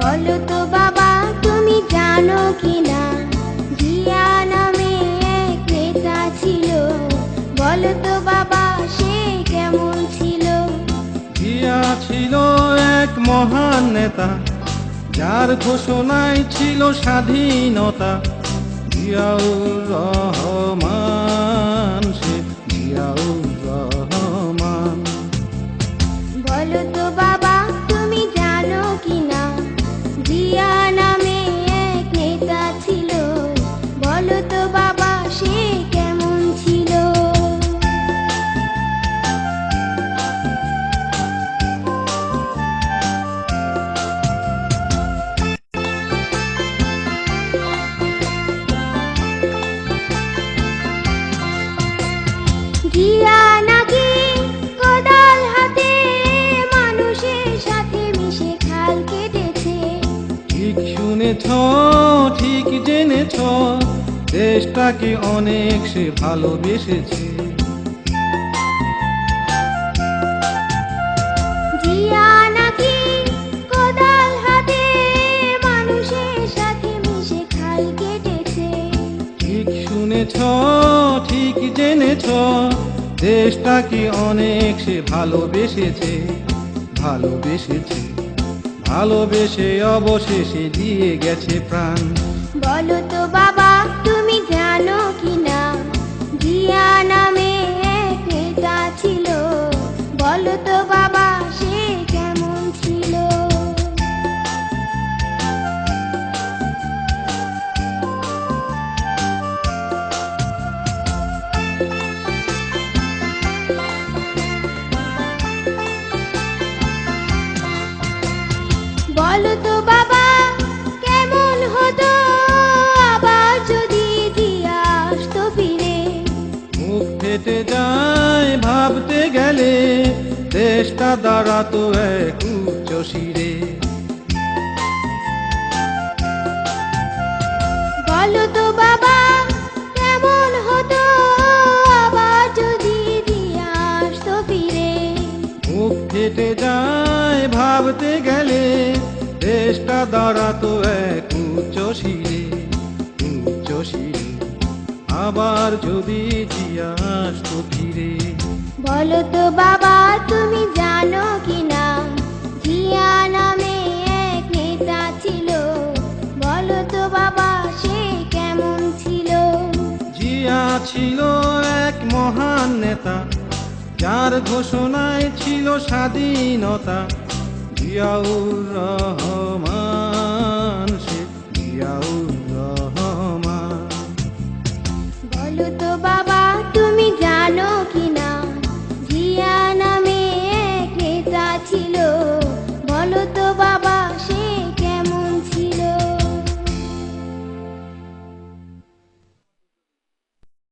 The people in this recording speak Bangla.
বলো তো বাবা তুমি জানো কিনা, জিয়া নামে এক নেতা ছিল। বলো তো বাবা সে কেমন ছিল? জিয়া ছিল এক মহান নেতা, যার ঘোষণায় ছিল স্বাধীনতা। জিয়াউর রহমান, সে জিয়াউর রহমান। বলো তো বাবা তুমি জানো কিনা, জিয়া নামে এক নেতা ছিল। বলো তো বাবা সে কেমন ছিল? জিয়া নাকি কোদাল হাতে মানুষের সাথে মিশে খাল কেটেছে। ঠিক শুনেছ, ঠিক জেনেছ, দেশটাকে অনেক সে ভালোবেসেছে। জিয়া নাকি কোদাল হাতে মানুষের সাথে মিশে খাল কেটেছে। ঠিক শুনেছ, ঠিক জেনেছ, দেশটাকে অনেক সে ভালোবেসেছে, ভালোবেসেছে, ভালোবেসে অবশেষে দিয়ে গেছে প্রাণ। বলো তো বাবা তুমি জানো কিনা, জিয়া নামে এক নেতা ছিল। বলো তো বাবা সে কেমন ছিল? বলো তো বাবা কেমন হতো আবার যদি জিয়া আসতো ফিরে? মুখ ফেটে যায় ভাবতে গেলে, দেশটা দাঁড়াতো এক উচ্চ শিরে। বলো তো বাবা কেমন হতো আবার যদি জিয়া আসতো ফিরে? মুখ ফেটে যায় ভাবতে গেলে, দেশটা দাঁড়াতো এক উচ্চ শিরে, উচ্চ শিরে। আবার যদি জিয়া আসতো ফিরে। বলো তো বাবা তুমি জানো কিনা, জিয়া নামে এক নেতা ছিল। বলো তো বাবা সে কেমন ছিল? জিয়া ছিল এক মহান নেতা, যার ঘোষণায় ছিল স্বাধীনতা। জিয়াউর রহমান।